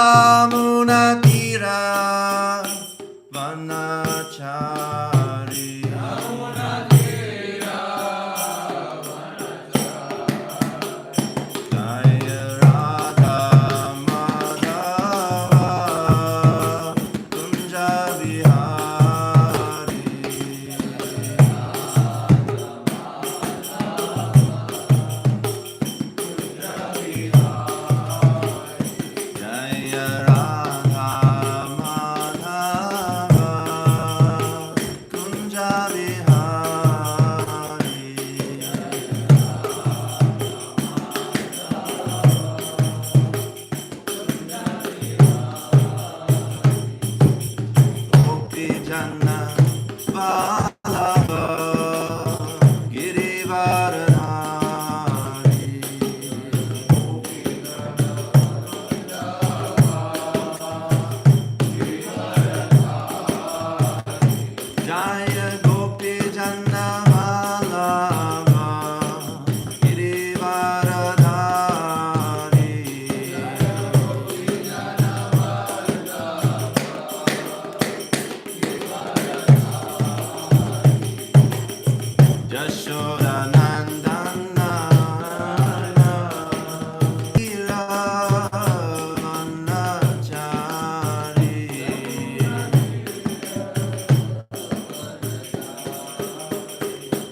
Yamuna Tira Vanachari Yamuna Tira Vanachari Jaya Radha Madhava Kunja Vihari Jaya Radha Madhava Kunja Vihari Gopi Jana Vallabha Girivaradhari Jaya Gopi Jana Vallabha Girivaradhari Jashoda Nandana Lila Vanachari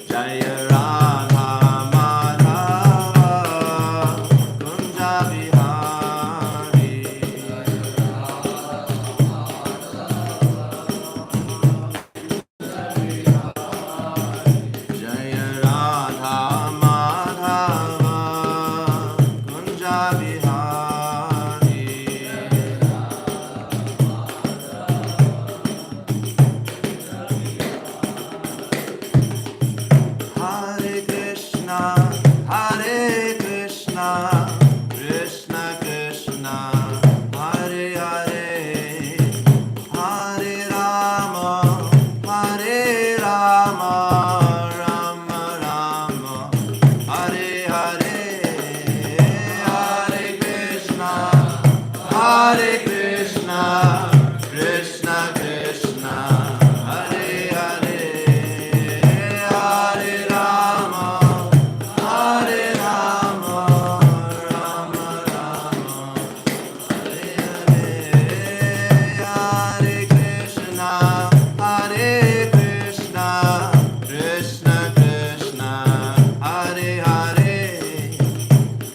Jaya Radha Madhava Kunja Vihari Jaya Radha Madhava Kunja Vihari Hare Krishna Krishna Krishna Hare Hare Hare Rama Rama Rama Hare Hare Hare Krishna Krishna Krishna Hare Hare Hare Rama Rama Rama Hare Hare Hare Krishna Krishna Krishna Hare Hare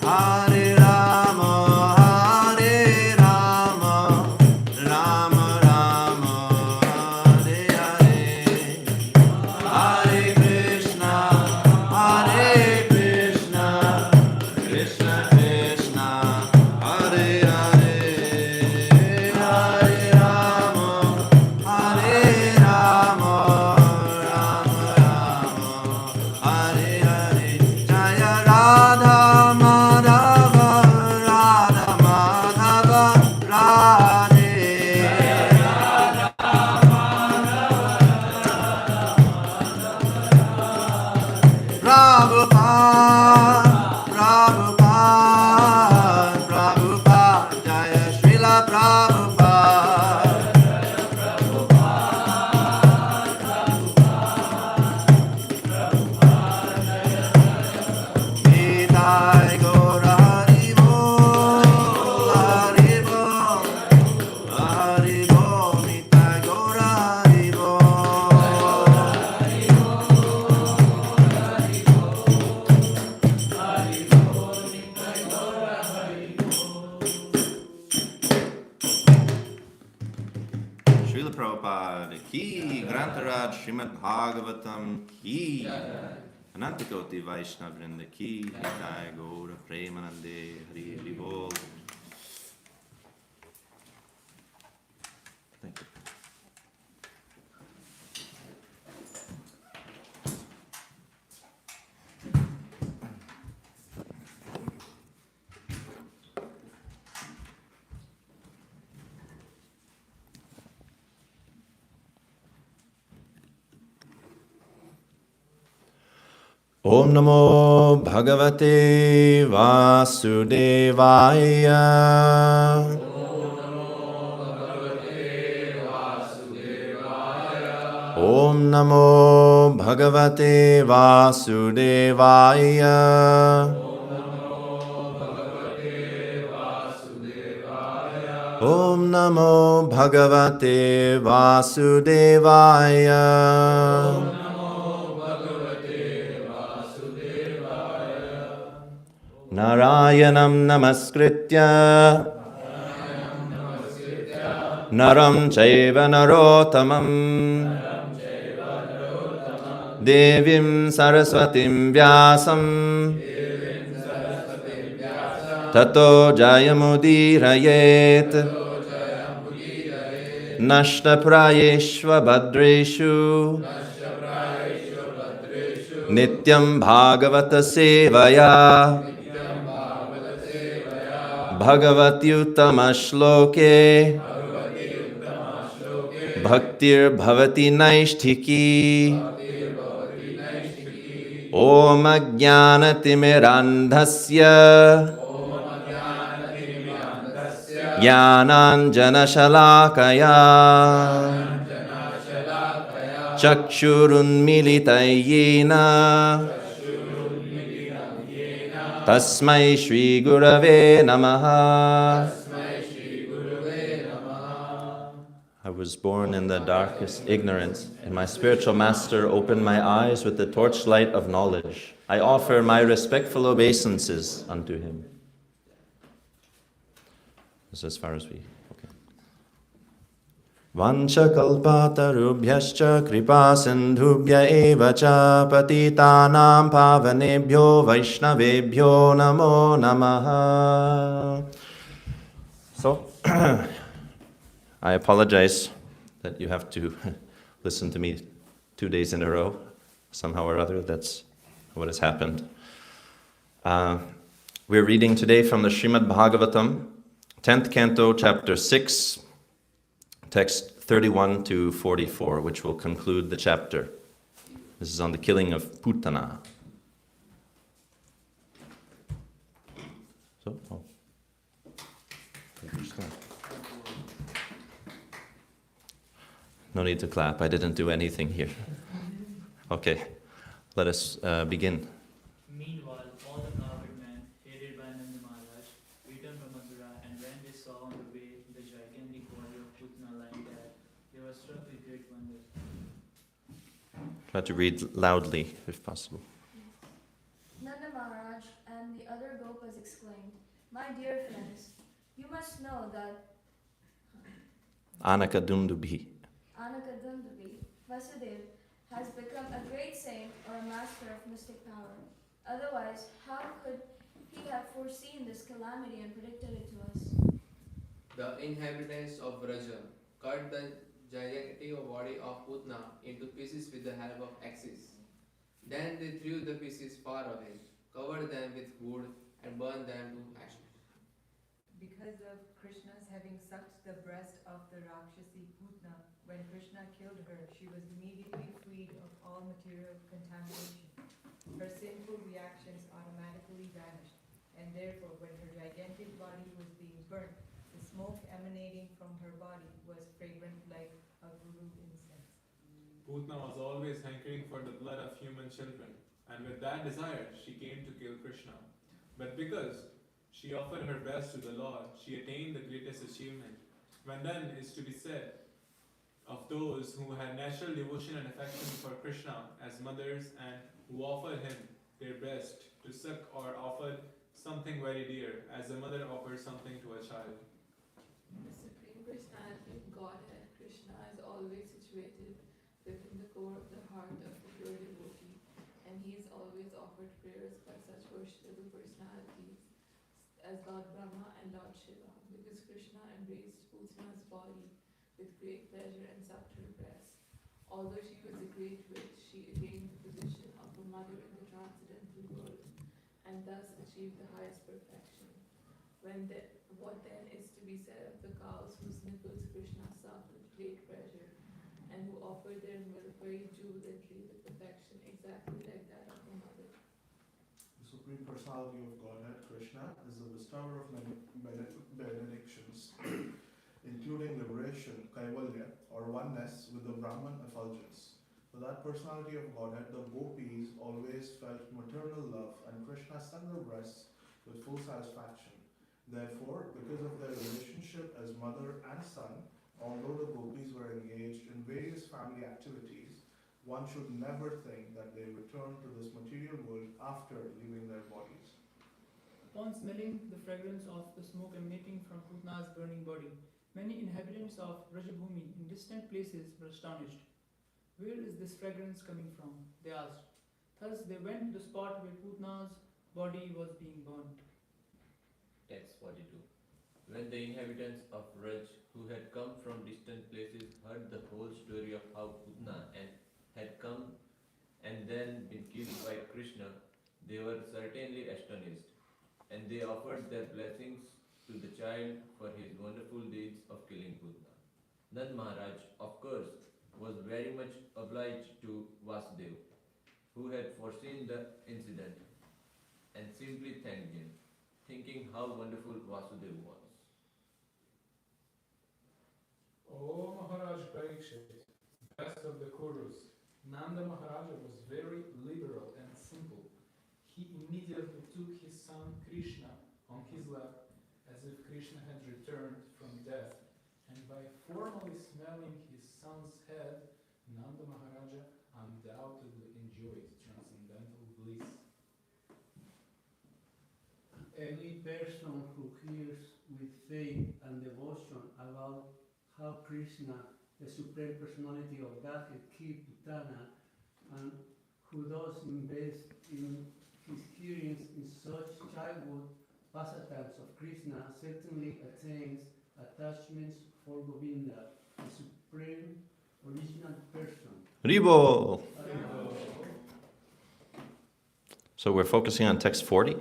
Hare Rama Rama Rama Hare Hare Hare Krishna Krishna Krishna Hare Hare Hare Rama Rama Hare Hare Jaya Radha Madhava Radhe Prabhupada Jaya Srila Prabhupada Nitai Gaura Hari Bol Hari Bol Hari Bol Nitai Gaura Hari Srila Prabhupada ki, Grantaraj Srimad Bhagavatam ki, Anantakoti Vaishnava Vrinda ki, Nitai Gaura Premanande Hari Hari Bol. Thank you. Om Namo Bhagavate Vasudevaya. Om Namo Bhagavate Vasudevaya. Om Namo Bhagavate Vasudevaya. Narayanam Namaskritya Naram Chaiva Narottamam Devim Saraswatim Vyasam Tato Jayamudirayet Nashta Prayeshva Bhadreshu Nityam Bhagavata Sevaya Bhagavati Uttama Shloke Bhaktir Bhavati Naishtiki Om Ajnanatimirandhasya Jnananjana Shalakaya Chakshurunmilitayena Tasmai Shri Gurave Namaha. I was born in the darkest ignorance, and my spiritual master opened my eyes with the torchlight of knowledge. I offer my respectful obeisances unto him. This is as far as we... Okay. Vancha kalpatarubhyascha kripa sindhubhya eva cha patitanam pavanebhyo vaishnavebhyo namo namaha. So, I apologize that you have to listen to me 2 days in a row, somehow or other. That's what has happened. We're reading today from the Srimad Bhagavatam, 10th canto, chapter 6, text 31 to 44, which will conclude the chapter. This is on the killing of Putana. So, no need to clap. I didn't do anything here. Okay, let us begin. Meanwhile, all the cowherd men, headed by Nanda Maharaj, returned from Mathura, and when they saw on the way the gigantic body of Putana lying dead, they were struck with great wonder. Try to read loudly, if possible. Nanda Maharaj and the other Gopas exclaimed, "My dear friends, you must know that Anakadundubi. Anakadundabi, Vasudev, has become a great saint or a master of mystic power. Otherwise, how could he have foreseen this calamity and predicted it to us?" The inhabitants of Vraja cut the gigantic body of Putna into pieces with the help of axes. Then they threw the pieces far away, covered them with wood, and burned them to ashes. Because of Krishna's having sucked the breast of the Rakshasi Putna, when Krishna killed her, she was immediately freed of all material contamination. Her sinful reactions automatically vanished, and therefore when her gigantic body was being burnt, the smoke emanating from her body was fragrant like a guru incense. Putna was always hankering for the blood of human children, and with that desire she came to kill Krishna. But because she offered her best to the Lord, she attained the greatest achievement. When then is to be said of those who had natural devotion and affection for Krishna as mothers and who offered him their best to suck or offered something very dear, as a mother offers something to a child. The Supreme Personality of Godhead, Krishna, is always situated within the core of the heart of the pure devotee, and he is always offered prayers by such worshipable personalities as Lord Brahma and Lord Shiva, because Krishna embraced Putana's body with great pleasure and sucked her breast. Although she was a great witch, she attained the position of a mother in the transcendental world, and thus achieved the highest perfection. What then is to be said of the cows whose nipples Krishna sucked with great pleasure, and who offered their milk very jubilantly with perfection exactly like that of a mother? The Supreme Personality of Godhead, Krishna, is the bestower of benedictions including liberation, kaivalya, or oneness with the Brahman effulgence. For that personality of Godhead, the gopis always felt maternal love, and Krishna sucked their breasts with full satisfaction. Therefore, because of their relationship as mother and son, although the gopis were engaged in various family activities, one should never think that they return to this material world after leaving their bodies. Upon smelling the fragrance of the smoke emanating from Putna's burning body, many inhabitants of Rajabhumi in distant places were astonished. Where is this fragrance coming from? They asked. Thus they went to the spot where Putna's body was being burnt. Text 42. When the inhabitants of Raj, who had come from distant places, heard the whole story of how Putna had come and then been killed by Krishna, they were certainly astonished, and they offered their blessings to the child for his wonderful deeds of killing Putna. Nand Maharaj, of course, was very much obliged to Vasudev, who had foreseen the incident, and simply thanked him, thinking how wonderful Vasudev was. O Maharaj Parikshit, best of the Kurus, Nanda Maharaja was very liberal and simple. He immediately took his son Krishna on his lap as if Krishna had returned from death, and by formally smelling his son's head, Nanda Maharaja undoubtedly enjoyed transcendental bliss. Any person who hears with faith and devotion about how Krishna, the Supreme Personality of Godhead, killed Putana, and who thus invest in his hearings in such childhood pastimes of Krishna, certainly attains attachments for Govinda, the Supreme Original Person. Ribo! So we're focusing on text 40.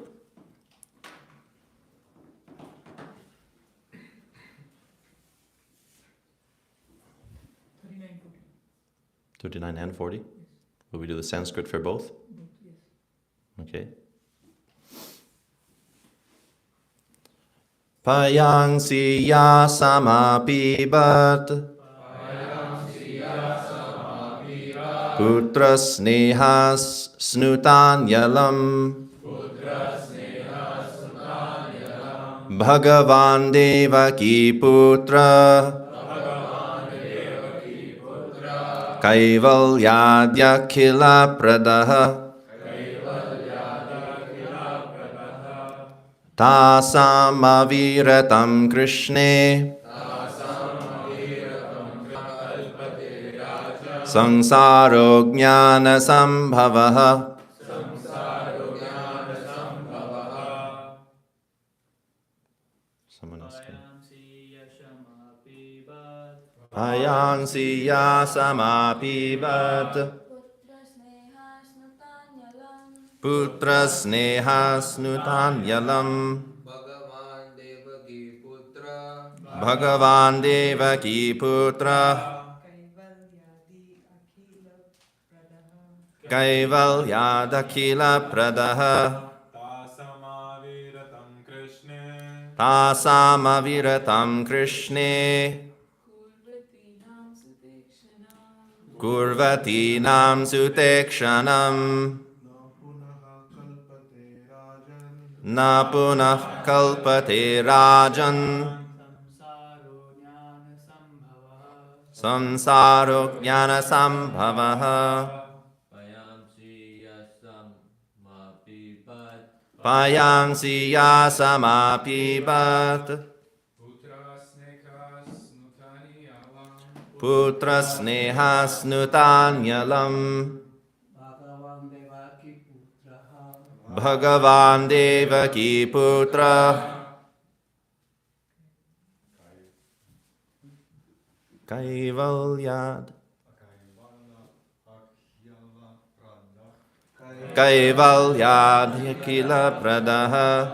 39 and 40? Will we do the Sanskrit for both? Yes. Okay. Payang siya samapibat putra snehas snutanyalam Bhagavan Devaki putra Kaivalyadyakila pradaha Tasam aviratam Krishne Sangsaro jnana sambhavaha Someone else can. Payang siya samapibat Putra snehas nutanyalam Bhagavan Devaki Putra Bhagavan Devaki putra Kaivalyadakila pradaha Tasamaviratam Krishne Tasamaviratam Krishne Kurvatinam sutekshanam Na punah kalpate rajan Samsaro jnana sambhavaha Payang siya samapibat Putra snehas nutanyalam Bhagavan Devaki putra Kaivalyad Kaivalyadhyakila pradaha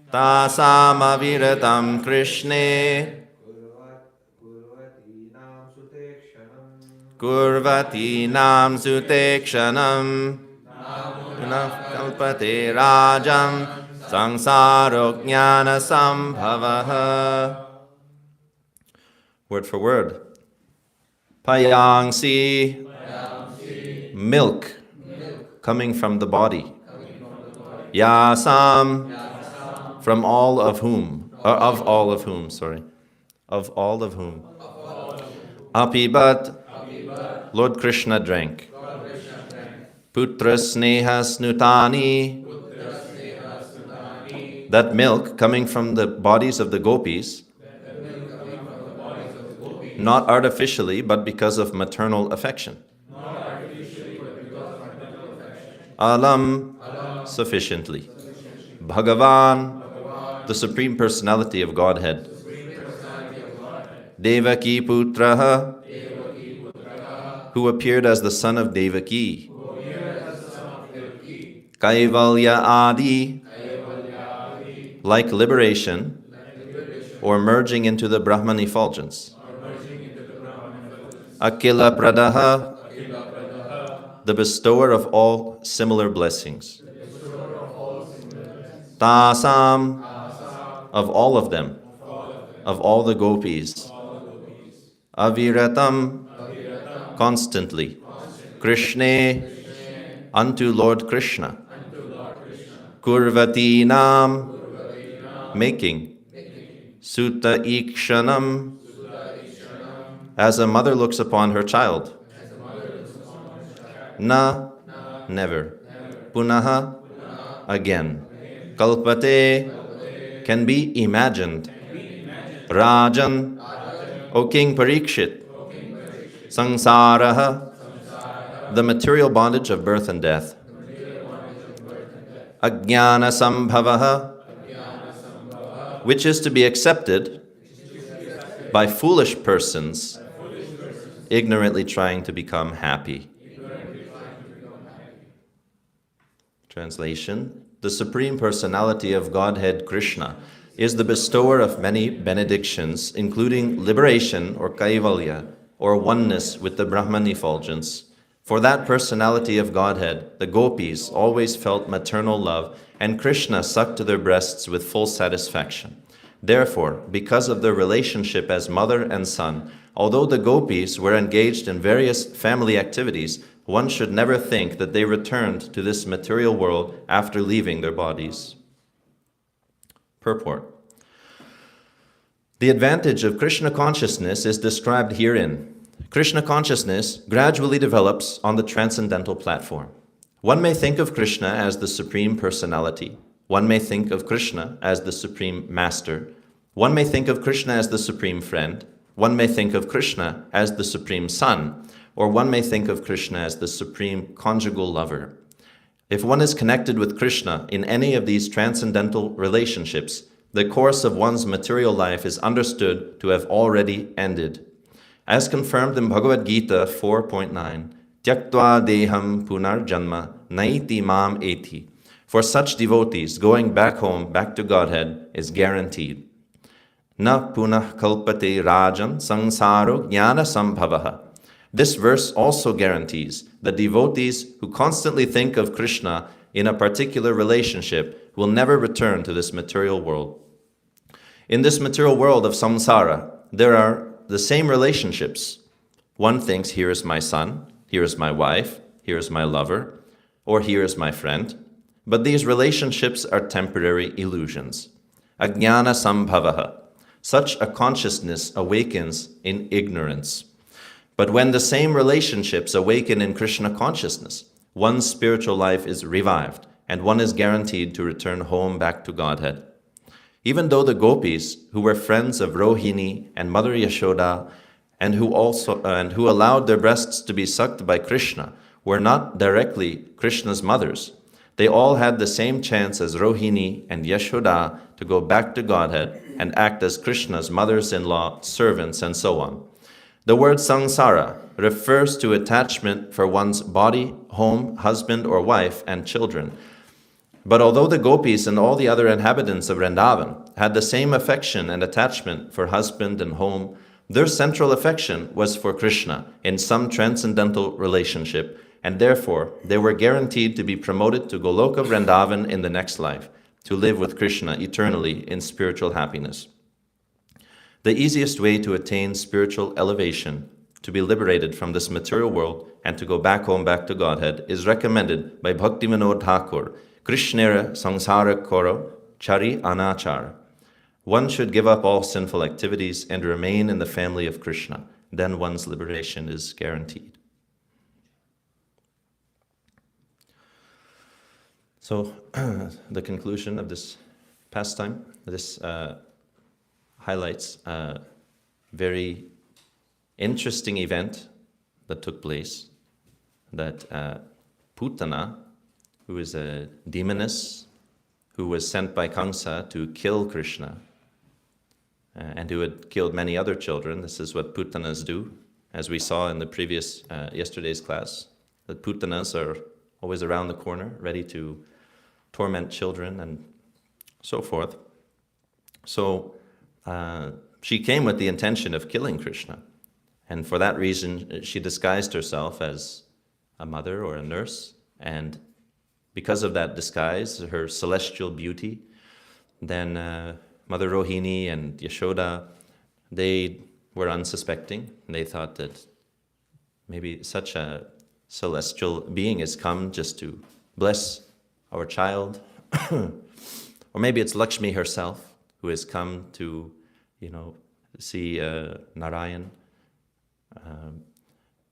Tasam aviratam Krishne Kurvatinam sutekshanam Punah kalpate rajam Sangsaro jnana sambhavaha. Word for word. Payangsi, milk, coming from the body. Yasam, from all of whom, of all of whom, sorry. Of all of whom. Apibat, Lord Krishna drank. Putra sneha snutani, that milk coming from the bodies of the gopis, not artificially, but because of maternal affection. Alam, sufficiently. Bhagavan, the Supreme Personality of Godhead. Devaki Putraha, who appeared as the son of Devaki. Kaivalya Adi, like liberation, or merging into the Brahman effulgence. Akila Pradaha, the bestower of all similar blessings. Tasam, of all of them, of all the gopis. Aviratam, constantly. Krishna, unto Lord Krishna. Kurvati nam, making. Sutta ikshanam, as a mother looks upon her child. Na, never. Punaha, again. Kalpate, can be imagined. Rajan, O King Parikshit. Sangsaraha, the material bondage of birth and death. Ajnana sambhavaha, which is to be accepted by foolish persons ignorantly trying to become happy. Translation: the Supreme Personality of Godhead Krishna is the bestower of many benedictions, including liberation or kaivalya, or oneness with the Brahman effulgence. For that personality of Godhead, the gopis always felt maternal love, and Krishna sucked to their breasts with full satisfaction. Therefore, because of their relationship as mother and son, although the gopis were engaged in various family activities, one should never think that they returned to this material world after leaving their bodies. Purport. The advantage of Krishna consciousness is described herein. Krishna consciousness gradually develops on the transcendental platform. One may think of Krishna as the Supreme Personality. One may think of Krishna as the Supreme Master. One may think of Krishna as the Supreme Friend. One may think of Krishna as the Supreme Son. Or one may think of Krishna as the Supreme Conjugal Lover. If one is connected with Krishna in any of these transcendental relationships, the course of one's material life is understood to have already ended. As confirmed in Bhagavad Gita 4.9, Tyaktva deham punar janma naiti mam eti. For such devotees, going back home, back to Godhead, is guaranteed. Na punah kalpate rajan sangsaro jnana sambhavaha. This verse also guarantees that devotees who constantly think of Krishna in a particular relationship will never return to this material world. In this material world of samsara, there are the same relationships. One thinks, here is my son, here is my wife, here is my lover, or here is my friend. But these relationships are temporary illusions. Ajnana sambhavaha. Such a consciousness awakens in ignorance. But when the same relationships awaken in Krishna consciousness, one's spiritual life is revived, and one is guaranteed to return home back to Godhead. Even though the gopis, who were friends of Rohini and Mother Yashoda, and who allowed their breasts to be sucked by Krishna, were not directly Krishna's mothers, they all had the same chance as Rohini and Yashoda to go back to Godhead and act as Krishna's mothers-in-law, servants, and so on. The word sangsara refers to attachment for one's body, home, husband or wife, and children. But although the gopis and all the other inhabitants of Vrindavan had the same affection and attachment for husband and home, their central affection was for Krishna in some transcendental relationship, and therefore they were guaranteed to be promoted to Goloka Vrindavan in the next life. to live with Krishna eternally in spiritual happiness. The easiest way to attain spiritual elevation, to be liberated from this material world and to go back home, back to Godhead, is recommended by Bhaktivinoda Thakur, Krishnera Sangsara Koro Chari Anachar. One should give up all sinful activities and remain in the family of Krishna. Then one's liberation is guaranteed. So, the conclusion of this pastime, this highlights a very interesting event that took place, that Putana, who is a demoness, who was sent by Kamsa to kill Krishna, and who had killed many other children. This is what Putanas do, as we saw in the previous, yesterday's class, that Putanas are always around the corner, ready to torment children and so forth. So she came with the intention of killing Krishna. And for that reason, she disguised herself as a mother or a nurse. And because of that disguise, her celestial beauty, then Mother Rohini and Yashoda, they were unsuspecting. They thought that maybe such a celestial being has come just to bless our child. Or maybe it's Lakshmi herself who has come to, see Narayan.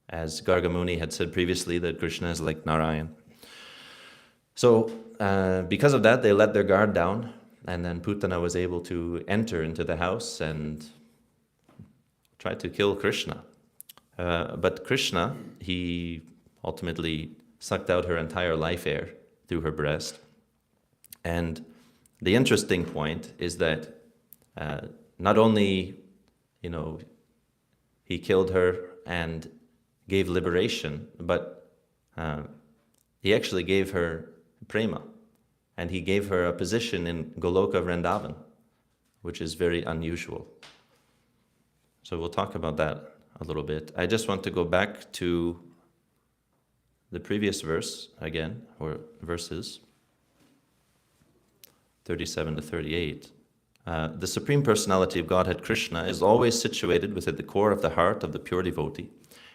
As Gargamuni had said previously, that Krishna is like Narayan. So because of that, they let their guard down, and then Putana was able to enter into the house and try to kill Krishna. But Krishna, he ultimately sucked out her entire life air through her breast. And the interesting point is that not only, he killed her and gave liberation, but he actually gave her prema, and he gave her a position in Goloka Vrindavan, which is very unusual. So we'll talk about that a little bit. I just want to go back to the previous verse again, or verses 37 to 38. The Supreme Personality of Godhead Krishna is always situated within the core of the heart of the pure devotee,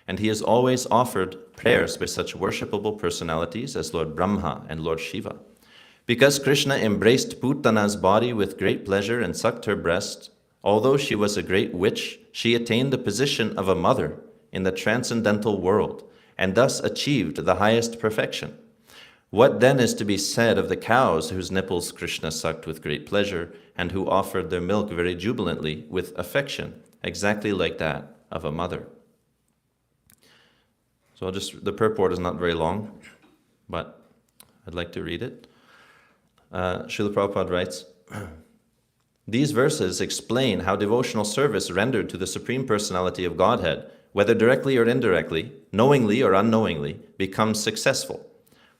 and he is always offered prayers by such worshipable personalities as Lord Brahma and Lord Shiva. Because Krishna embraced Putana's body with great pleasure and sucked her breast, although she was a great witch, she attained the position of a mother in the transcendental world, and thus achieved the highest perfection. What then is to be said of the cows whose nipples Krishna sucked with great pleasure, and who offered their milk very jubilantly with affection, exactly like that of a mother? So the purport is not very long, but I'd like to read it. Srila Prabhupada writes, these verses explain how devotional service rendered to the Supreme Personality of Godhead, whether directly or indirectly, knowingly or unknowingly, becomes successful.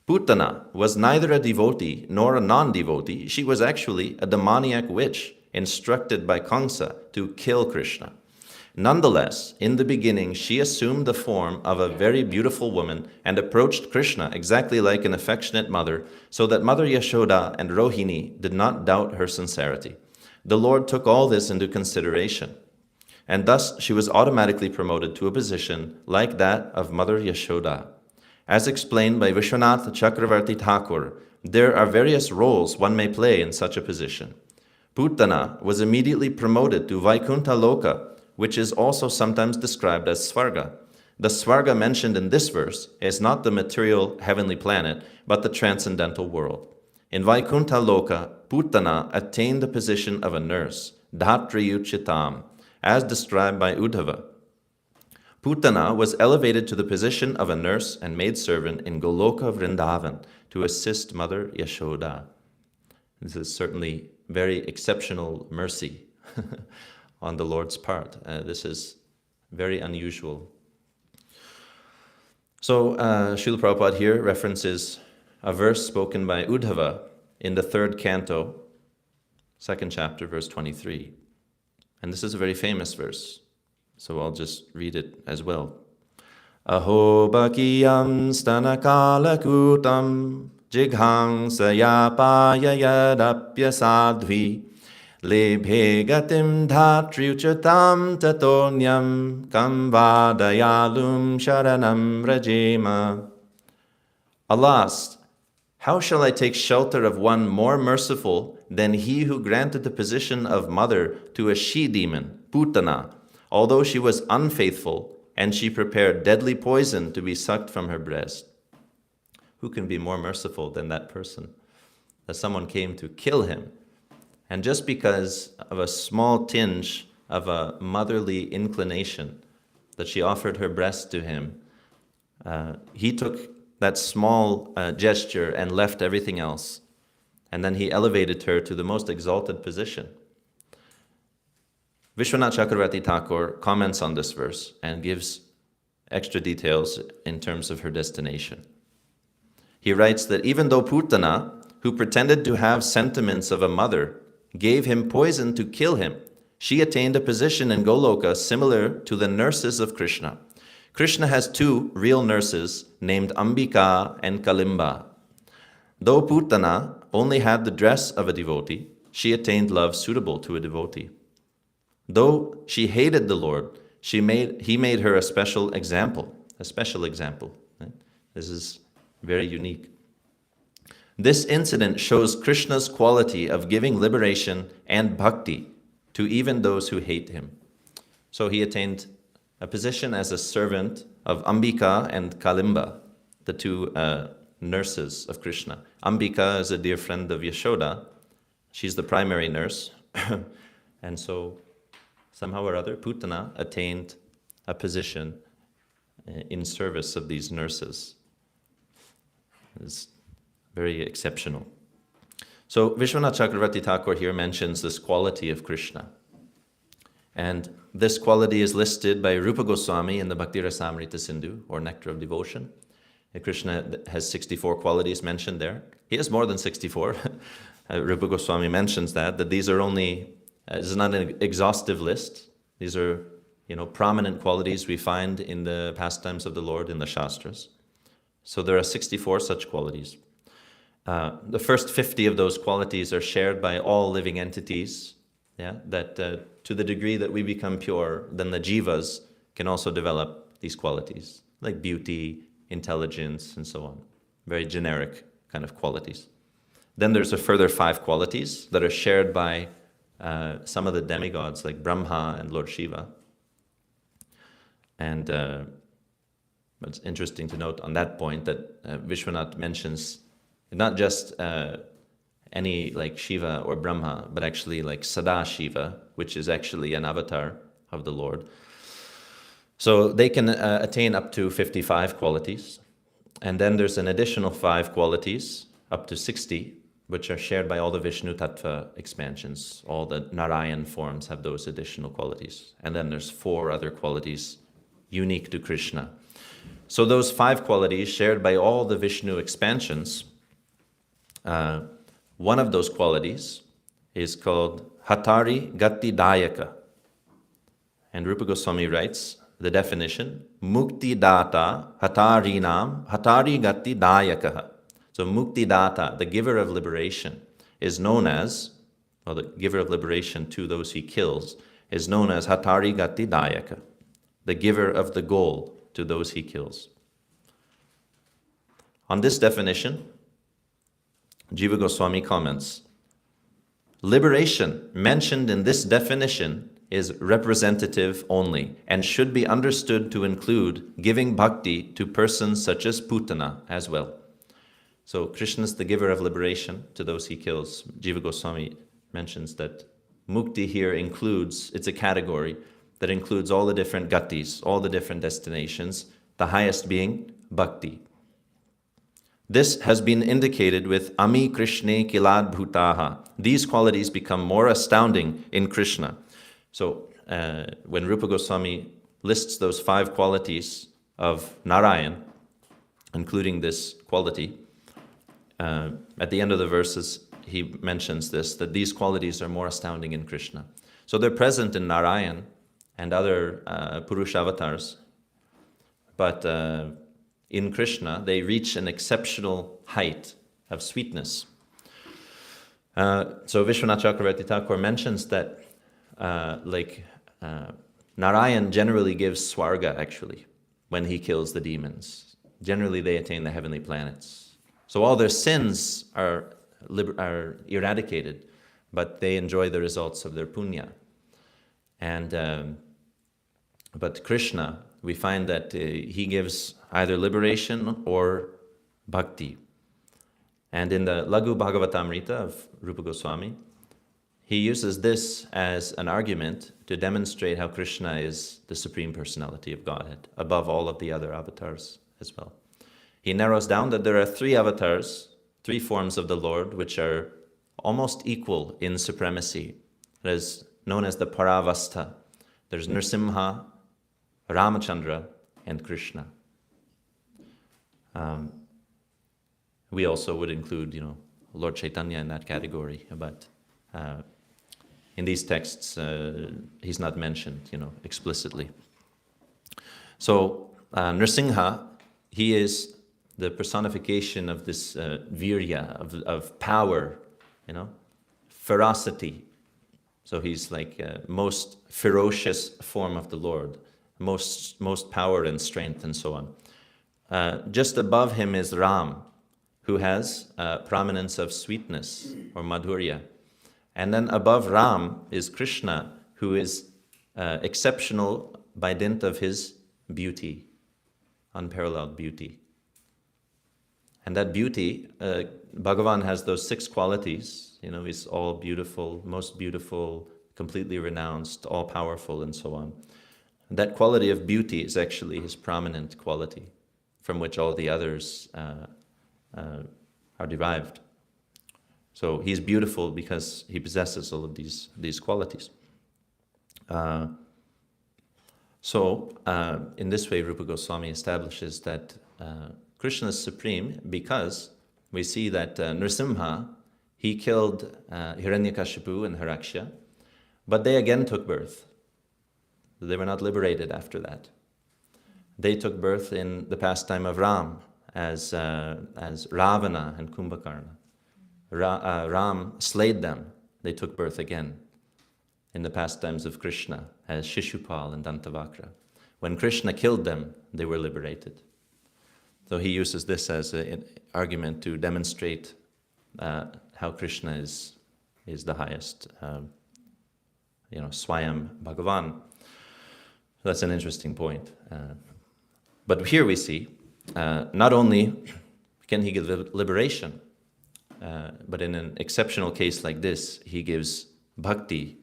Putana was neither a devotee nor a non-devotee. She was actually a demoniac witch instructed by Kamsa to kill Krishna. Nonetheless, in the beginning, she assumed the form of a very beautiful woman and approached Krishna exactly like an affectionate mother, so that Mother Yashoda and Rohini did not doubt her sincerity. The Lord took all this into consideration, and thus she was automatically promoted to a position like that of Mother Yashoda. As explained by Vishwanath Chakravarti Thakur, there are various roles one may play in such a position. Putana was immediately promoted to Vaikuntha Loka, which is also sometimes described as Svarga. The Svarga mentioned in this verse is not the material heavenly planet, but the transcendental world. In Vaikuntha Loka, Putana attained the position of a nurse, Dhatriyuchitam, as described by Uddhava. Putana was elevated to the position of a nurse and maidservant in Goloka Vrindavan to assist Mother Yashoda. This is certainly very exceptional mercy on the Lord's part. This is very unusual. So Srila Prabhupada here references a verse spoken by Uddhava in the 3rd canto, 2nd chapter, verse 23. And this is a very famous verse. So I'll just read it as well. Aho bakiyam stanakala kutam jighangsayapaaya yadapyasadvi lebhe gatim dhatriuchatam tatonyam kam vadayalum sharanam rajema. Alas, how shall I take shelter of one more merciful than he who granted the position of mother to a she-demon, Putana, although she was unfaithful and she prepared deadly poison to be sucked from her breast? Who can be more merciful than that person? That someone came to kill him, and just because of a small tinge of a motherly inclination that she offered her breast to him, he took that small gesture and left everything else. And then he elevated her to the most exalted position. Vishwanath Chakravarti Thakur comments on this verse and gives extra details in terms of her destination. He writes that even though Putana, who pretended to have sentiments of a mother, gave him poison to kill him, she attained a position in Goloka similar to the nurses of Krishna. Krishna has two real nurses named Ambika and Kalimba. Though Putana only had the dress of a devotee, she attained love suitable to a devotee. Though she hated the Lord, he made her a special example. Right? This is very unique. This incident shows Krishna's quality of giving liberation and bhakti to even those who hate him. So he attained a position as a servant of Ambika and Kalimba, the two nurses of Krishna. Ambika is a dear friend of Yashoda. She's the primary nurse. And so somehow or other, Putana attained a position in service of these nurses. It's very exceptional. So Vishwanath Chakravarti Thakur here mentions this quality of Krishna. And this quality is listed by Rupa Goswami in the Bhakti Rasamrita Sindhu, or Nectar of Devotion. Krishna has 64 qualities mentioned there. He has more than 64. Rupa Goswami mentions that these are only, this is not an exhaustive list. These are, prominent qualities we find in the pastimes of the Lord in the Shastras. So there are 64 such qualities. The first 50 of those qualities are shared by all living entities, that to the degree that we become pure, then the jivas can also develop these qualities, like beauty, intelligence, and so on. Very generic kind of qualities. Then there's a further 5 qualities that are shared by some of the demigods, like Brahma and Lord Shiva. And it's interesting to note on that point that Vishwanath mentions not just any like Shiva or Brahma, but actually like Sada Shiva, which is actually an avatar of the Lord. So they can attain up to 55 qualities. And then there's an additional 5 qualities, up to 60, which are shared by all the Vishnu Tattva expansions. All the Narayan forms have those additional qualities. And then there's 4 other qualities unique to Krishna. So those 5 qualities shared by all the Vishnu expansions, one of those qualities is called Hatari Gati Dayaka. And Rupa Goswami writes the definition, Mukti Data Hatarinam Hatari Gati Dayaka. So Mukti Data, the giver of liberation, is known as, the giver of liberation to those he kills, is known as Hatari Gati Dayaka, the giver of the goal to those he kills. On this definition, Jiva Goswami comments, liberation mentioned in this definition is representative only and should be understood to include giving bhakti to persons such as Putana as well. So Krishna is the giver of liberation to those he kills. Jiva Goswami mentions that mukti here includes, it's a category that includes all the different gatis, all the different destinations, the highest being bhakti. This has been indicated with Ami Krishne Kilad Bhutaha. These qualities become more astounding in Krishna. So when Rupa Goswami lists those 5 qualities of Narayan, including this quality, at the end of the verses he mentions this, that these qualities are more astounding in Krishna. So they're present in Narayan and other Purusha avatars, but in Krishna, they reach an exceptional height sweetness. So Vishwanath Chakravarti Thakur mentions that Narayan generally gives swarga, actually, when he kills the demons. Generally they attain the heavenly planets. So all their sins are eradicated, but they enjoy the results of their punya. And but Krishna, we find that he gives either liberation or bhakti. And in the Laghu Bhagavatamrita of Rupa Goswami, he uses this as an argument to demonstrate how Krishna is the Supreme Personality of Godhead, above all of the other avatars as well. He narrows down that there are 3 avatars, 3 forms of the Lord, which are almost equal in supremacy. It is known as the Paravastha. There's Nrsimha, Ramachandra, and Krishna. We also would include, Lord Chaitanya in that category, but in these texts, he's not mentioned, explicitly. So Nrsimha, he is the personification of this virya, of power, ferocity. So he's like most ferocious form of the Lord, most power and strength and so on. Just above him is Ram, who has prominence of sweetness or madhurya. And then above Ram is Krishna, who is exceptional by dint of his beauty, unparalleled beauty. And that beauty, Bhagavan has those 6 qualities. He's all beautiful, most beautiful, completely renounced, all powerful, and so on. That quality of beauty is actually his prominent quality, from which all the others are derived. So he's beautiful because he possesses all of these qualities. In this way, Rupa Goswami establishes that Krishna is supreme because we see that Nrsimha, he killed Hiranyakashipu and Hiraksha, but they again took birth. They were not liberated after that. They took birth in the pastime of Ram as Ravana and Kumbhakarna. Ram slayed them. They took birth again in the pastimes of Krishna as Shishupal and Dantavakra. When Krishna killed them, they were liberated. So he uses this as an argument to demonstrate how Krishna is the highest, Swayam Bhagavan. That's an interesting point. But here we see, not only can he give liberation, but in an exceptional case like this, he gives bhakti.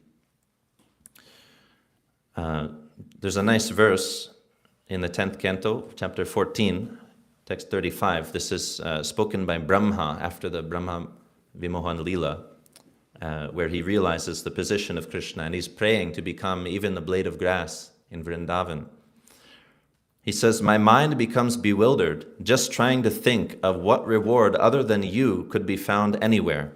There's a nice verse in the 10th canto, chapter 14, text 35. This is spoken by Brahma after the Brahma Vimohan Leela, where he realizes the position of Krishna and he's praying to become even the blade of grass in Vrindavan. He says, "My mind becomes bewildered just trying to think of what reward other than you could be found anywhere.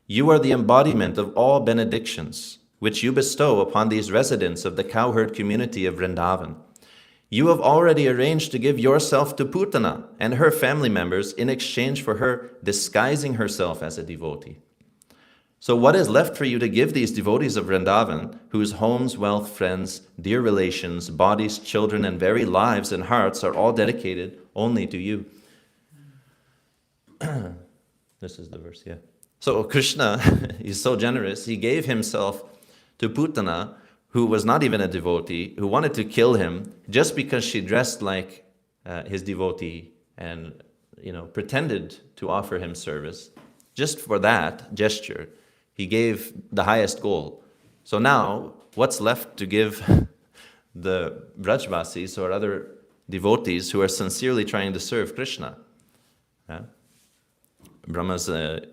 You are the embodiment of all benedictions, which you bestow upon these residents of the cowherd community of Vrindavan. You have already arranged to give yourself to Putana and her family members in exchange for her disguising herself as a devotee. So what is left for you to give these devotees of Vrindavan, whose homes, wealth, friends, dear relations, bodies, children, and very lives and hearts are all dedicated only to you?" This is the verse, yeah. So Krishna is so generous, he gave himself to Putana, who was not even a devotee, who wanted to kill him just because she dressed like his devotee and pretended to offer him service. Just for that gesture, he gave the highest goal. So now, what's left to give the Brajvasis or other devotees who are sincerely trying to serve Krishna? Yeah? Brahma's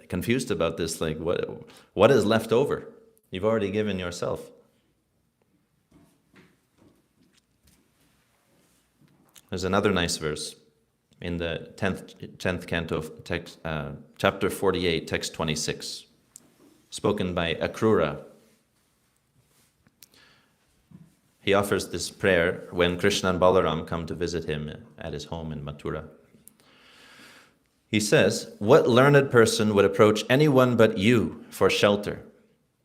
confused about this, like, what is left over? You've already given yourself. There's another nice verse in the 10th canto of text, chapter 48, text 26, spoken by Akrura. He offers this prayer when Krishna and Balaram come to visit him at his home in Mathura. He says, "What learned person would approach anyone but you for shelter,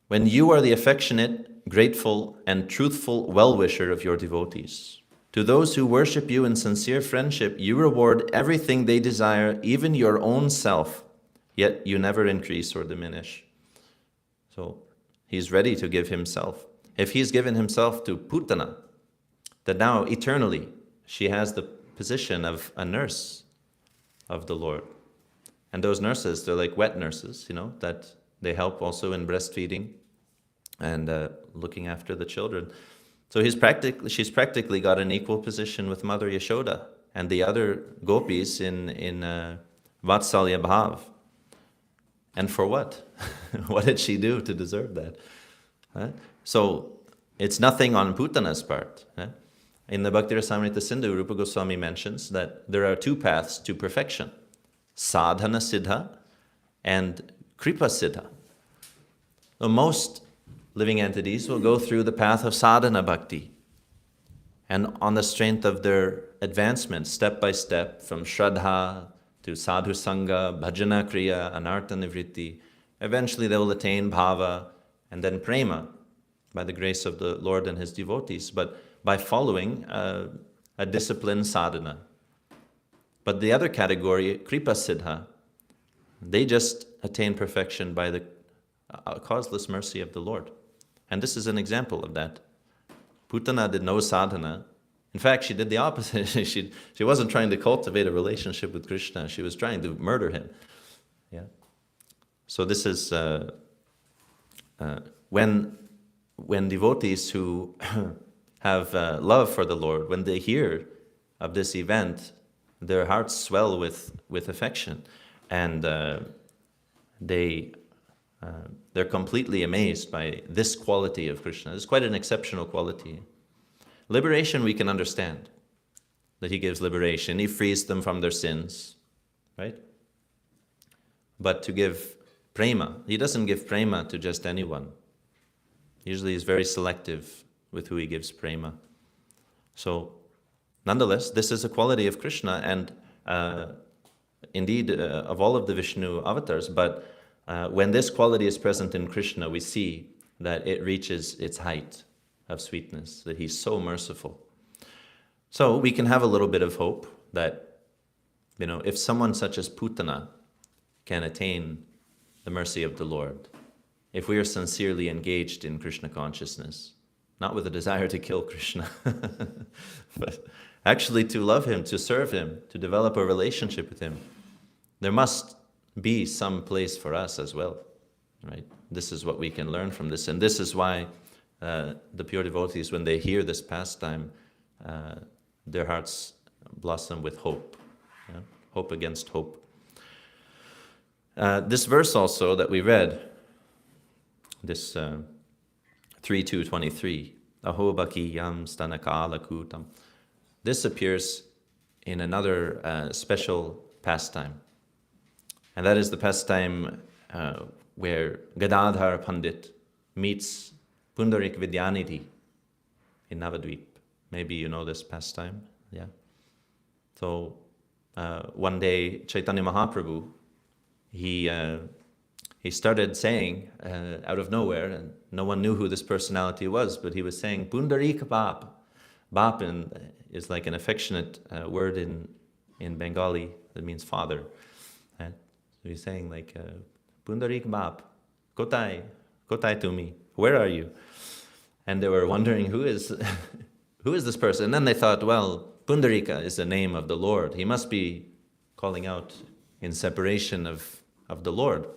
when you are the affectionate, grateful, and truthful well-wisher of your devotees? To those who worship you in sincere friendship, you reward everything they desire, even your own self, yet you never increase or diminish." So he's ready to give himself. If he's given himself to Putana, that now eternally she has the position of a nurse of the Lord. And those nurses, they're like wet nurses, that they help also in breastfeeding and looking after the children. So she's practically got an equal position with Mother Yashoda and the other gopis in Vatsalya Bhav. And for what? What did she do to deserve that? So it's nothing on Putana's part. In the Bhakti Rasamrita Sindhu, Rupa Goswami mentions that there are two paths to perfection: sadhana siddha and kripa siddha. So most living entities will go through the path of sadhana bhakti. And on the strength of their advancement, step by step, from shraddha to sadhu sangha, bhajana kriya, anartha nivritti, eventually they will attain bhava and then prema by the grace of the Lord and his devotees, but by following a disciplined sadhana. But the other category, kripa siddha, they just attain perfection by the causeless mercy of the Lord. And this is an example of that. Putana did no sadhana. In fact, she did the opposite. She wasn't trying to cultivate a relationship with Krishna. She was trying to murder him. Yeah. So this is when devotees who have love for the Lord, when they hear of this event, their hearts swell with affection, and they're completely amazed by this quality of Krishna. It's quite an exceptional quality. Liberation we can understand, that he gives liberation. He frees them from their sins, right? But to give prema, he doesn't give prema to just anyone. Usually he's very selective with who he gives prema. So, nonetheless, this is a quality of Krishna, and indeed of all of the Vishnu avatars, but when this quality is present in Krishna, we see that it reaches its height of sweetness, that he's so merciful. So we can have a little bit of hope that, if someone such as Putana can attain the mercy of the Lord, if we are sincerely engaged in Krishna consciousness, not with a desire to kill Krishna, but actually to love him, to serve him, to develop a relationship with him, there must be some place for us as well, right? This is what we can learn from this, and this is why the pure devotees, when they hear this pastime, their hearts blossom with hope, hope against hope. This verse also that we read, this 3:2:23, Aho Bhakiyam Stanakala Kutam, this appears in another special pastime. And that is the pastime where Gadadhar Pandit meets Pundarik Vidyanidhi in Navadvip. Maybe you know this pastime, yeah? So one day Chaitanya Mahaprabhu, he started saying out of nowhere, and no one knew who this personality was, but he was saying Pundarik Bap. Bap is like an affectionate word in Bengali that means father. And so he's saying like Pundarik Bap, Kotai Tumi, where are you? And they were wondering who is this person? And then they thought, well, Pundarika is the name of the Lord. He must be calling out in separation of the Lord.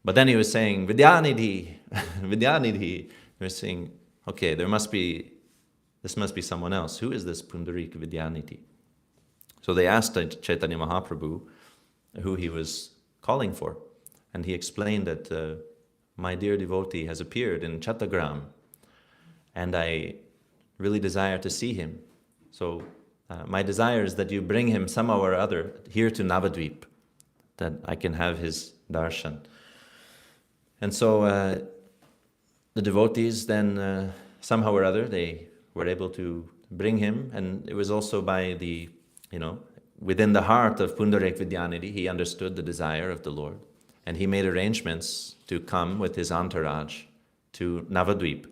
But then he was saying, Vidyanidhi, Vidyanidhi. He was saying, okay, this must be someone else. Who is this Pundarika Vidyanidhi? So they asked Chaitanya Mahaprabhu who he was calling for. And he explained that my dear devotee has appeared in Chattagram, and I really desire to see him. So my desire is that you bring him somehow or other here to Navadvip, that I can have his darshan. And so the devotees then somehow or other, they were able to bring him, and it was also by the, within the heart of Pundarik Vidyanidhi, he understood the desire of the Lord, and he made arrangements to come with his entourage to Navadvip.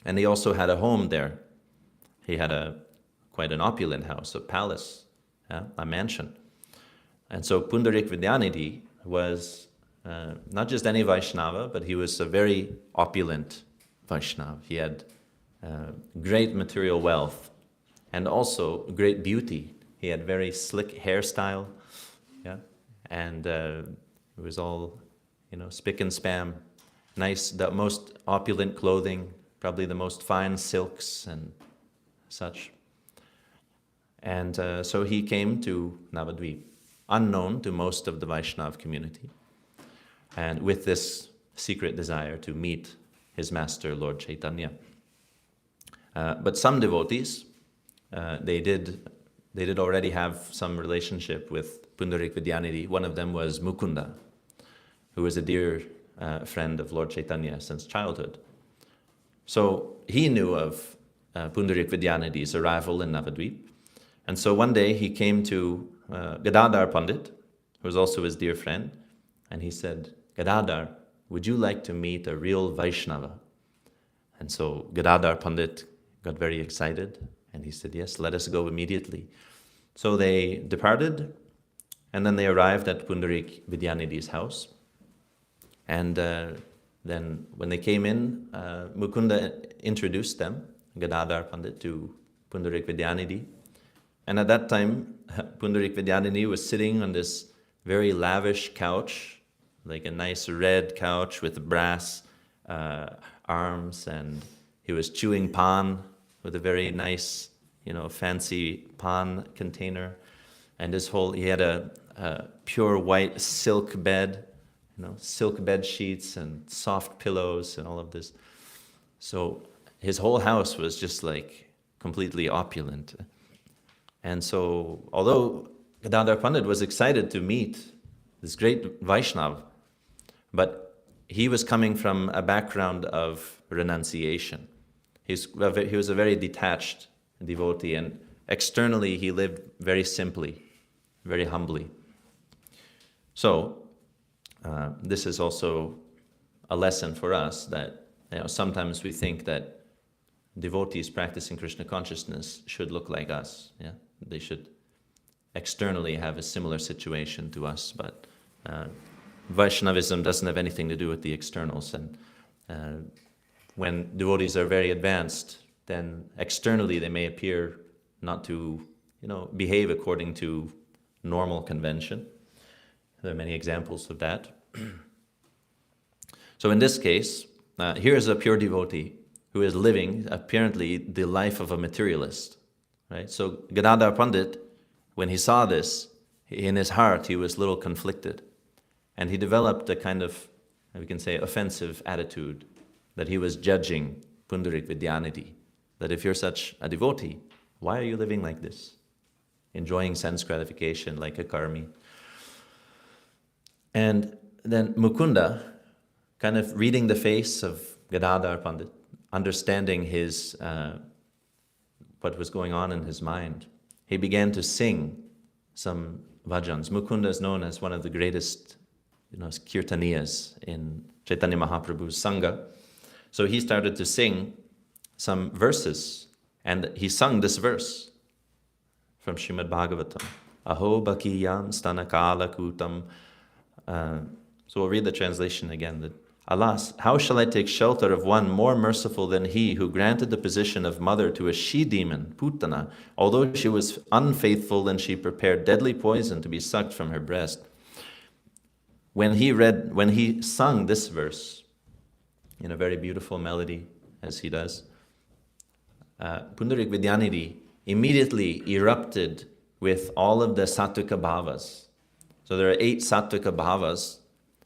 And he also had a home there. He had quite an opulent house, a palace, a mansion. And so Pundarik Vidyanidhi was not just any Vaishnava, but he was a very opulent Vaishnava. He had great material wealth and also great beauty. He had very slick hairstyle, and it was all, spick and span, nice, the most opulent clothing, probably the most fine silks and such. And so he came to Navadvip, unknown to most of the Vaishnava community, and with this secret desire to meet his master, Lord Chaitanya. But some devotees, they did already have some relationship with Pundarik Vidyanidhi. One of them was Mukunda, who was a dear friend of Lord Chaitanya since childhood. So he knew of Pundarik Vidyanidhi's arrival in Navadvip. And so one day he came to Gadadhar Pandit, who was also his dear friend, and he said, "Gadadhar, would you like to meet a real Vaishnava?" And so Gadadhar Pandit got very excited, and he said, "Yes, let us go immediately." So they departed, and then they arrived at Pundarik Vidyanidhi's house. And then when they came in, Mukunda introduced them, Gadadhar Pandit, to Pundarik Vidyanidhi. And at that time, Pundarik Vidyanidhi was sitting on this very lavish couch, like a nice red couch with brass arms, and he was chewing pan with a very nice, fancy pan container. And he had a pure white silk bed, silk bed sheets and soft pillows and all of this. So his whole house was just like completely opulent. And so, although Gadadhar Pandit was excited to meet this great Vaishnava, but he was coming from a background of renunciation. He was a very detached devotee, and externally he lived very simply, very humbly. So, this is also a lesson for us that sometimes we think that devotees practicing Krishna consciousness should look like us. They should externally have a similar situation to us, but Vaishnavism doesn't have anything to do with the externals. And when devotees are very advanced, then externally they may appear not to, behave according to normal convention. There are many examples of that. So in this case, here's a pure devotee who is living apparently the life of a materialist. Right? So Gadadhar Pandit, when he saw this, in his heart he was a little conflicted. And he developed a kind of, we can say, offensive attitude, that he was judging Pundarik Vidyanidhi. That if you're such a devotee, why are you living like this? Enjoying sense gratification like a karmi. And then Mukunda, kind of reading the face of Gadadhar Pandit, understanding his what was going on in his mind, he began to sing some bhajans. Mukunda is known as one of the greatest kirtaniyas in Chaitanya Mahaprabhu's Sangha. So he started to sing some verses, and he sung this verse from Srimad Bhagavatam. Aho bakiyam stanakala kutam. So we'll read the translation again. That, alas, how shall I take shelter of one more merciful than he who granted the position of mother to a she-demon, Putana, although she was unfaithful and she prepared deadly poison to be sucked from her breast. When he sung this verse in a very beautiful melody, as he does, Pundarik Vidyanidhi immediately erupted with all of the sattvika bhavas. So there are 8 sattvika bhavas,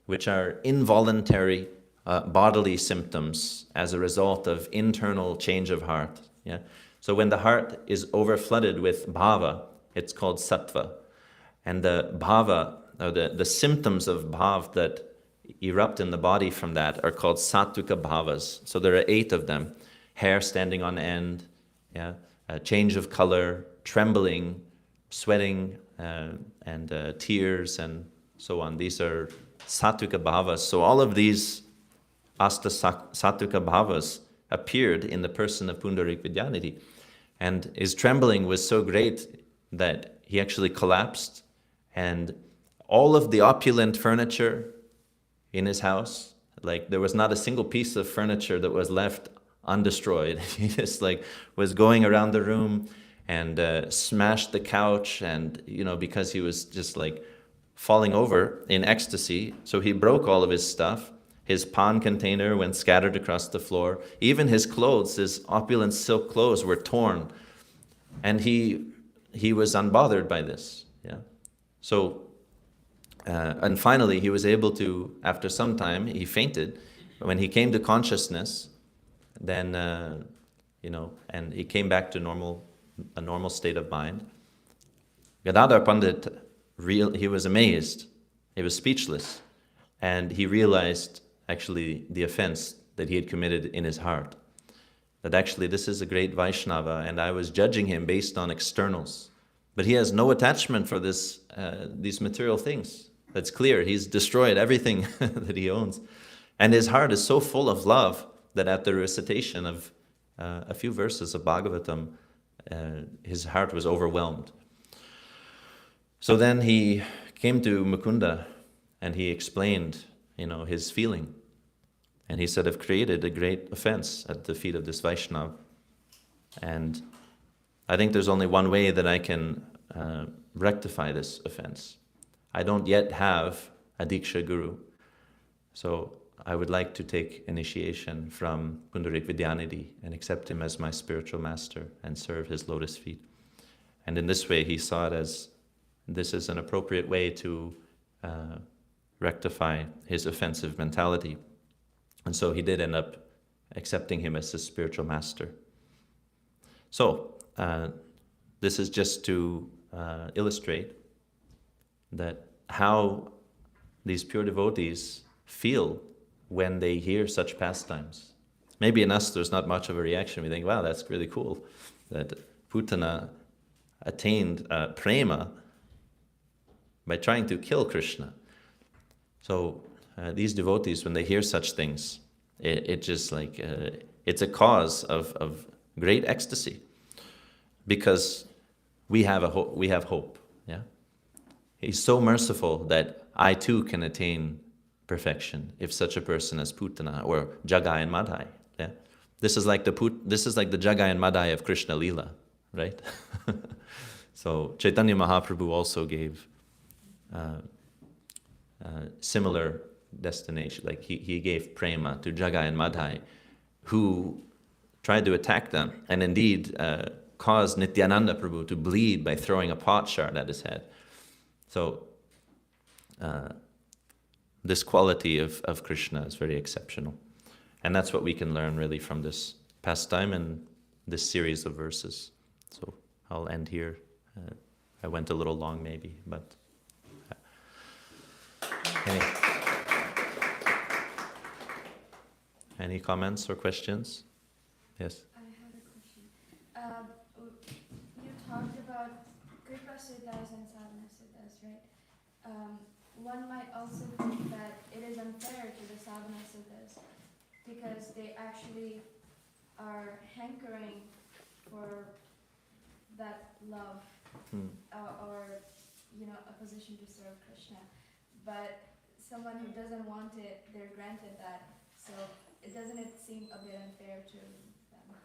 which are involuntary bodily symptoms as a result of internal change of heart. So when the heart is overflooded with bhava, it's called sattva. And the bhava, or the symptoms of bhav that erupt in the body from that are called sattvika bhavas. So there are 8 of them. Hair standing on end, a change of color, trembling, sweating and tears and so on. These are sattvika bhavas. So all of these asta sattvika bhavas appeared in the person of Pundarik Vidyanidhi. And his trembling was so great that he actually collapsed, and all of the opulent furniture in his house, like there was not a single piece of furniture that was left undestroyed. He just like was going around the room and smashed the couch, and because he was just like falling over in ecstasy, so he broke all of his stuff. His pan container went scattered across the floor. Even his clothes, his opulent silk clothes, were torn, and he was unbothered by this. Yeah, so and finally he was able to. After some time, he fainted. When he came to consciousness, then and he came back to a normal state of mind. Gadadhar Pandit, he was amazed. He was speechless, and he realized actually the offense that he had committed in his heart. That actually this is a great Vaishnava, and I was judging him based on externals. But he has no attachment for these material things. That's clear. He's destroyed everything that he owns. And his heart is so full of love that at the recitation of a few verses of Bhagavatam, his heart was overwhelmed. So then he came to Mukunda and he explained, his feeling. And he said, I've created a great offense at the feet of this Vaishnava. And I think there's only one way that I can rectify this offense. I don't yet have a Diksha Guru. So I would like to take initiation from Pundarik Vidyanidhi and accept him as my spiritual master and serve his lotus feet. And in this way, he saw it as this is an appropriate way to rectify his offensive mentality. And so he did end up accepting him as his spiritual master. So this is just to illustrate that how these pure devotees feel when they hear such pastimes. Maybe in us there's not much of a reaction. We think, wow, that's really cool that Putana attained prema by trying to kill Krishna. So these devotees, when they hear such things, it just like, it's a cause of great ecstasy, because we have hope. Yeah, he's so merciful that I too can attain perfection if such a person as Putana or Jagai and Madhai. Yeah, this is like the Jagai and Madhai of Krishna Lila, right? So Chaitanya Mahaprabhu also gave similar destination. Like he gave prema to Jagai and Madhai, who tried to attack them, and indeed caused Nityananda Prabhu to bleed by throwing a potsherd at his head. So this quality of Krishna is very exceptional. And that's what we can learn really from this pastime and this series of verses. So I'll end here. I went a little long maybe, but... Any comments or questions? Yes? I have a question. You talked about Kripa Siddhas and Sadhana Siddhas, right? One might also think that it is unfair to the Sadhana Siddhas because they actually are hankering for that love or a position to serve Krishna. But someone who doesn't want it, they're granted that. So doesn't it seem a bit unfair to them?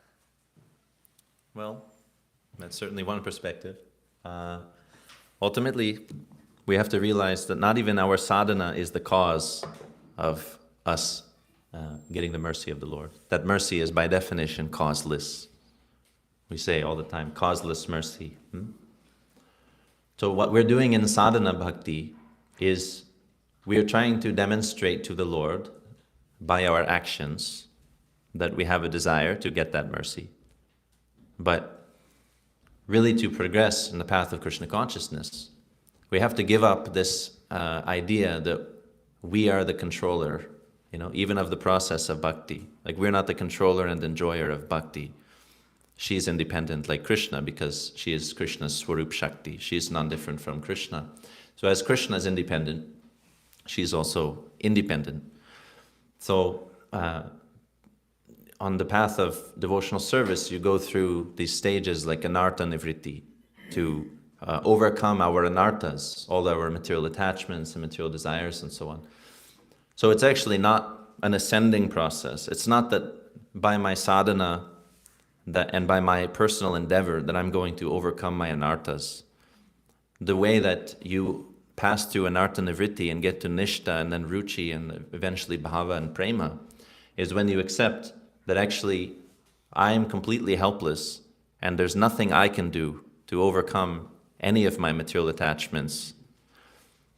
Well, that's certainly one perspective. Ultimately, we have to realize that not even our sadhana is the cause of us getting the mercy of the Lord. That mercy is by definition causeless. We say all the time, causeless mercy. So what we're doing in sadhana bhakti is we are trying to demonstrate to the Lord by our actions that we have a desire to get that mercy. But really to progress in the path of Krishna consciousness, we have to give up this idea that we are the controller, even of the process of bhakti. Like we're not the controller and enjoyer of bhakti. she is independent like Krishna because she is Krishna's Swarup Shakti. She is non-different from Krishna. So as Krishna is independent, she is also independent. So on the path of devotional service, you go through these stages like anartha nivritti to overcome our anarthas, all our material attachments and material desires and so on. So it's actually not an ascending process. It's not that by my sadhana and by my personal endeavor that I'm going to overcome my anarthas. The way that you pass through anartha nivritti and get to nishta and then ruchi and eventually bhava and prema is when you accept that actually I am completely helpless and there's nothing I can do to overcome any of my material attachments.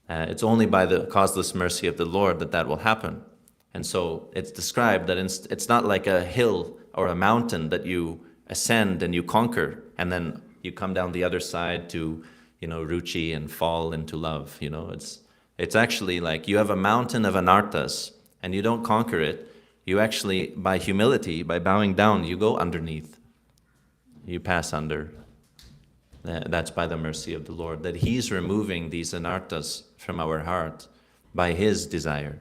It's only by the causeless mercy of the Lord that will happen. And so it's described that it's not like a hill or a mountain that you ascend and you conquer and then you come down the other side to, ruchi and fall into love. It's actually like you have a mountain of anarthas and you don't conquer it. You actually, by humility, by bowing down, you go underneath. You pass under. That's by the mercy of the Lord, that He's removing these anarthas from our heart by His desire.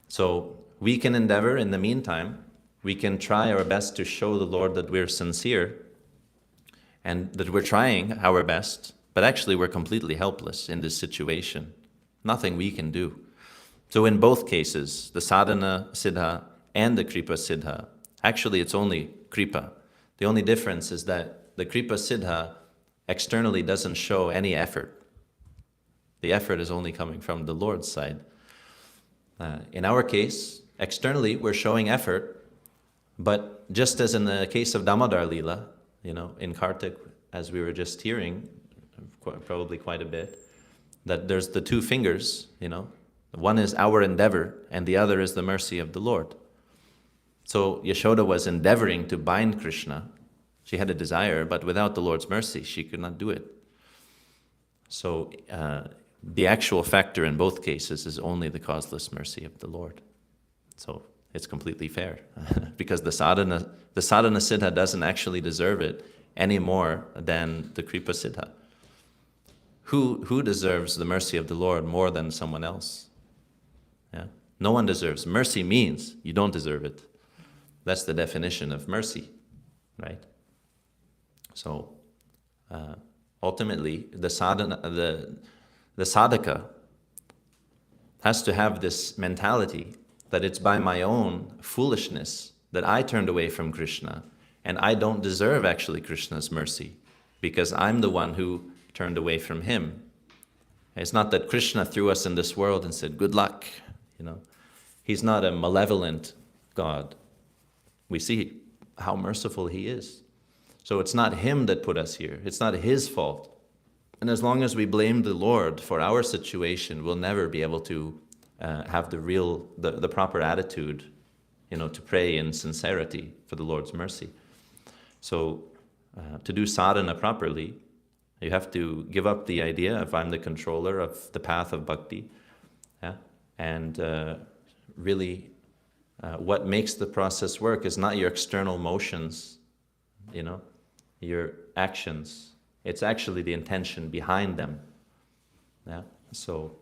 So we can endeavor in the meantime, we can try our best to show the Lord that we're sincere and that we're trying our best, but actually we're completely helpless in this situation. Nothing we can do. So in both cases, the sadhana siddha and the kripa siddha, actually it's only kripa. The only difference is that the kripa siddha externally doesn't show any effort. The effort is only coming from the Lord's side. In our case, externally we're showing effort, but just as in the case of Damodar Lila, in Kartik, as we were just hearing, probably quite a bit, that there's the two fingers, one is our endeavor and the other is the mercy of the Lord. So Yashoda was endeavoring to bind Krishna. She had a desire, but without the Lord's mercy, she could not do it. So the actual factor in both cases is only the causeless mercy of the Lord. So it's completely fair because the sadhana siddha doesn't actually deserve it any more than the kripa siddha. Who deserves the mercy of the Lord more than someone else? Yeah, no one deserves. Mercy means you don't deserve it. That's the definition of mercy, right? So ultimately, the sadhaka has to have this mentality that it's by my own foolishness that I turned away from Krishna, and I don't deserve actually Krishna's mercy because I'm the one who turned away from Him. It's not that Krishna threw us in this world and said, good luck, He's not a malevolent God. We see how merciful He is. So it's not Him that put us here. It's not His fault. And as long as we blame the Lord for our situation, we'll never be able to have the proper attitude, to pray in sincerity for the Lord's mercy. So to do sadhana properly, you have to give up the idea of I'm the controller of the path of bhakti, and really what makes the process work is not your external motions, your actions. It's actually the intention behind them. So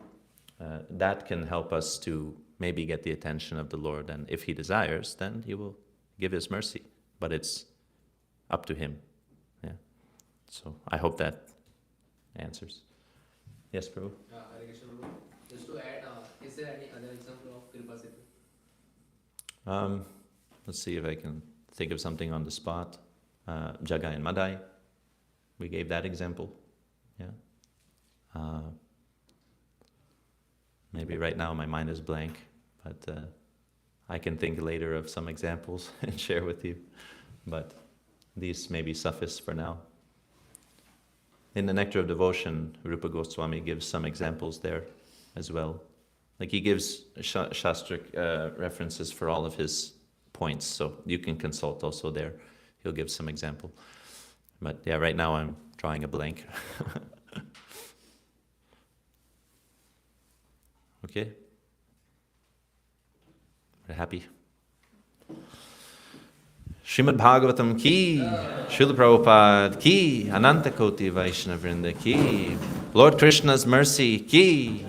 that can help us to maybe get the attention of the Lord, and if He desires, then He will give His mercy. But it's up to Him. So I hope that answers. Yes, Prabhu? Hare Krishna, Prabhu. Just to add, is there any other example of kripa siddha? Let's see if I can think of something on the spot. Jagai and Madai, we gave that example. Maybe right now my mind is blank, but I can think later of some examples and share with you. But these maybe suffice for now. In the Nectar of Devotion, Rupa Goswami gives some examples there as well. Like he gives Shastric references for all of his points, so you can consult also there. He'll give some example. But yeah, right now I'm drawing a blank. Okay? We're happy? Srimad Bhagavatam ki, Srila Prabhupada ki, Ananta Koti Vaishnava Vrinda ki, Lord Krishna's mercy ki.